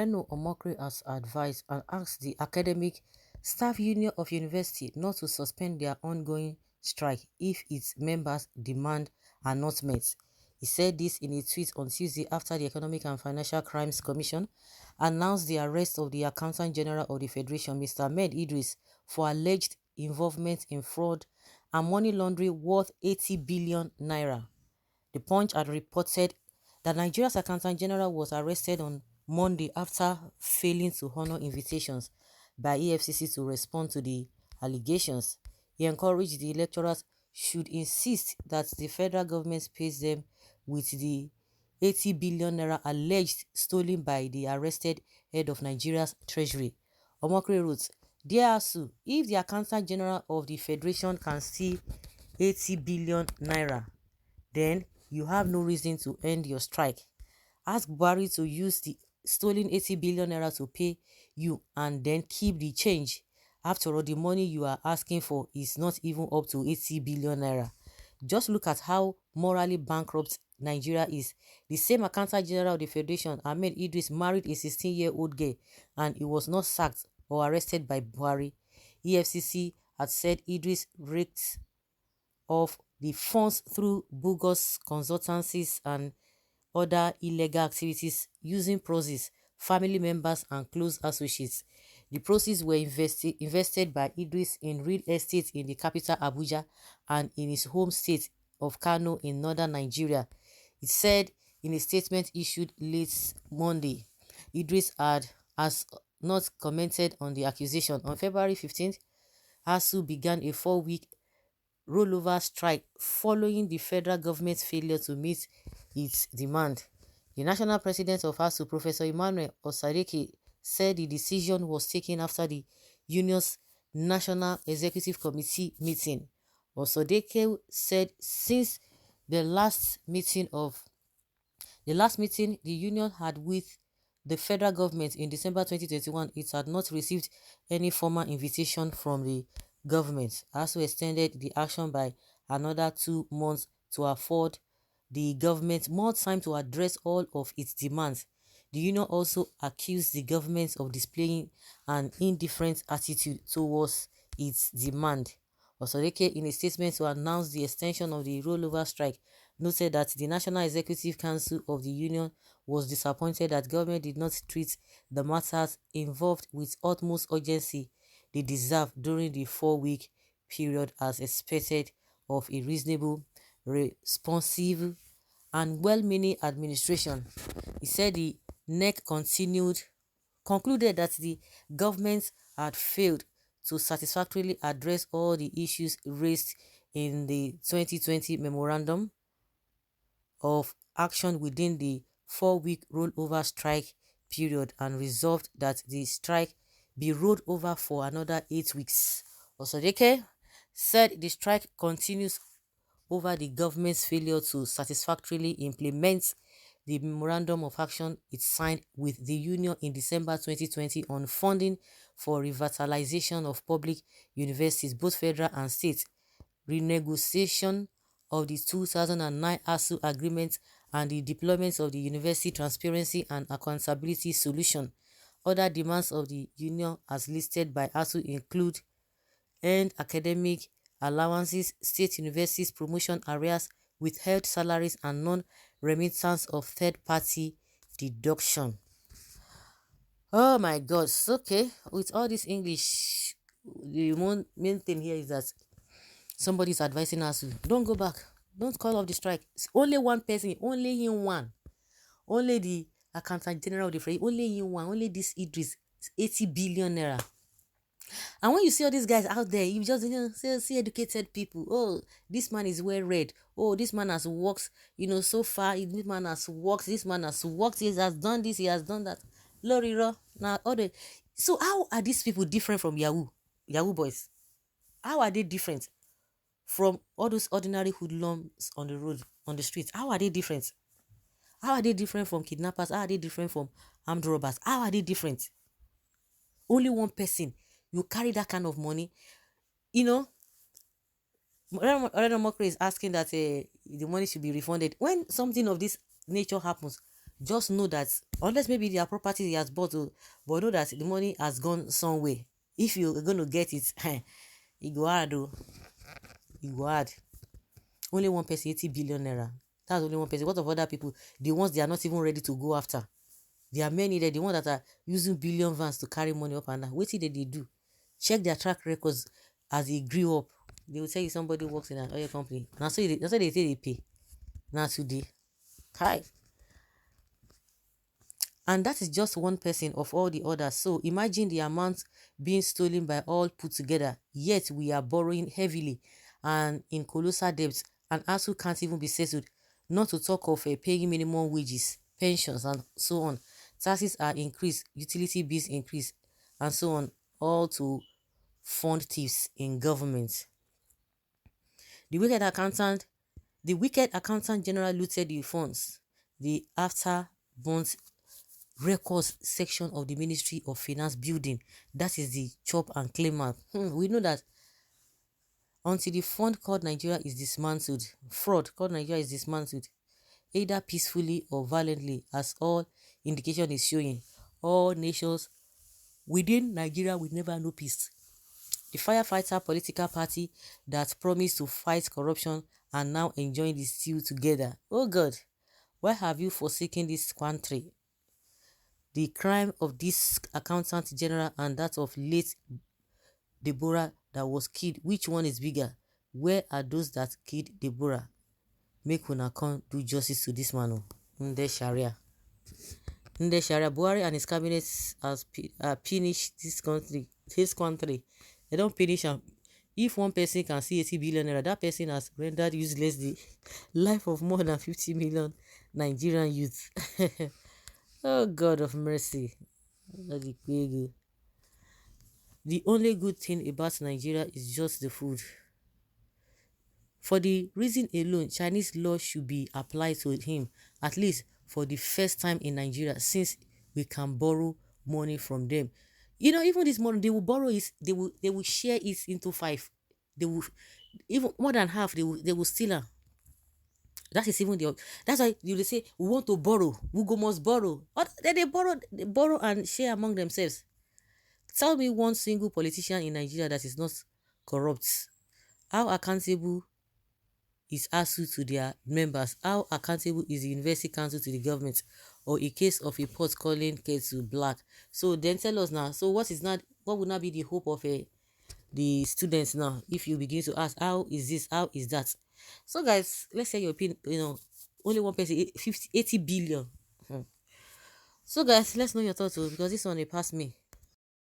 Reno Omokri has advised and asked the Academic Staff Union of University not to suspend their ongoing strike if its members' demands are not met. He said this in a tweet on Tuesday after the Economic and Financial Crimes Commission announced the arrest of the Accountant General of the Federation, Mr. Ahmed Idris, for alleged involvement in fraud and money laundering worth 80 billion naira. The Punch had reported that Nigeria's Accountant General was arrested on Monday after failing to honor invitations by EFCC to respond to the allegations. He encouraged the lecturers should insist that the federal government pays them with the 80 billion naira alleged stolen by the arrested head of Nigeria's treasury. Omokri wrote, "Dear ASU, if the Accountant General of the Federation can steal 80 billion naira, then you have no reason to end your strike. Ask Buhari to use the stolen 80 billion naira to pay you and then keep the change. After all, the money you are asking for is not even up to 80 billion naira. Just look at how morally bankrupt Nigeria is. The same Accountant General of the Federation, Ahmed Idris, married a 16-year-old girl and he was not sacked or arrested by Buhari. EFCC had said Idris raked off the funds through bogus consultancies and other illegal activities using proxies, family members and close associates. The proceeds were invested by Idris in real estate in the capital Abuja and in his home state of Kano in northern Nigeria. It said in a statement issued late Monday. Idris has not commented on the accusation. On February 15th, ASU began a 4-week rollover strike following the federal government's failure to meet its demand. The national president of ASU, Professor Emmanuel Osadeke, said the decision was taken after the union's National Executive Committee meeting. Osadeke said since the last meeting the union had with the federal government in December 2021, it had not received any formal invitation from the government. ASU extended the action by another 2 months to afford the government more time to address all of its demands. The union also accused the government of displaying an indifferent attitude towards its demand. Osadeke, in a statement to announce the extension of the rollover strike, noted that the National Executive Council of the union was disappointed that government did not treat the matters involved with utmost urgency they deserve during the 4-week period as expected of a reasonable, responsive, and well-meaning administration. He said the NEC concluded that the government had failed to satisfactorily address all the issues raised in the 2020 Memorandum of Action within the 4-week rollover strike period and resolved that the strike be rolled over for another 8 weeks. Osadeke said the strike continues over the government's failure to satisfactorily implement the Memorandum of Action it signed with the union in December 2020 on funding for revitalization of public universities, both federal and state, renegotiation of the 2009 ASU agreement, and the deployment of the University Transparency and Accountability Solution. Other demands of the union as listed by ASU include earned academic allowances, state universities promotion areas, withheld salaries, and non-remittance of third-party deduction. Oh my God, okay, with all this English, the main thing here is that somebody is advising us to don't go back, don't call off the strike. It's only one person, only him one, only the Accountant General of the Federation, only him one, only this Idris, 80 billion naira. And when you see all these guys out there, you just see educated people. Oh, this man is well read. Oh, this man has worked, so far. This man has worked. This man has worked. He has done this. He has done that. Loriro. Now, so how are these people different from Yahoo boys? How are they different from all those ordinary hoodlums on the road, on the streets? How are they different? How are they different from kidnappers? How are they different from armed robbers? How are they different? Only one person. You carry that kind of money, Mokri is asking that the money should be refunded. When something of this nature happens, just know that unless maybe their property he has bought, but know that the money has gone somewhere. If you're going to get it, it go hard, it go hard. Only one person, 80 billion naira. That's only one person. What of other people? The ones they are not even ready to go after. There are many there, the ones that are using billion vans to carry money up and down. What did they do? Check their track records as they grew up. They will tell you somebody works in an oil company. Now, so that's what they say they pay. Now today. Hi. And that is just one person of all the others. So imagine the amount being stolen by all put together. Yet we are borrowing heavily and in colossal debts, and also can't even be settled. Not to talk of paying minimum wages, pensions, and so on. Taxes are increased, utility bills increase, and so on. All to fund thieves in government. The wicked accountant, general looted the funds. The after burnt records section of the Ministry of Finance building. That is the chop and claim map. We know that until the fund called Nigeria is dismantled, fraud called Nigeria is dismantled, either peacefully or violently, as all indication is showing, all nations within Nigeria will never know peace. The firefighter political party that promised to fight corruption are now enjoying the stew together. Oh God, why have you forsaken this country? The crime of this accountant general and that of late Deborah that was killed, which one is bigger? Where are those that killed Deborah? Make una come do justice to this man. Nde Sharia. Buhari and his cabinet has finished this country. They don't finish him. If one person can see 80 billion naira, that person has rendered useless the life of more than 50 million Nigerian youth. Oh God of mercy. The only good thing about Nigeria is just the food. For the reason alone, Chinese law should be applied to him, at least for the first time in Nigeria, since we can borrow money from them. You know, even this money, they will borrow it, they will share it into 5. They will, even more than half, they will steal her. That is even that's why you say we want to borrow, we go must borrow. But then they borrow and share among themselves. Tell me one single politician in Nigeria that is not corrupt. How accountable is ASU to their members? How accountable is the University Council to the government? Or a case of a pot calling kettle black? So then tell us now. So what would not be the hope of the students now if you begin to ask how is this, how is that? So guys, let's say your opinion. Only one person, 80 billion. So guys, let's know your thoughts because this one they passed me.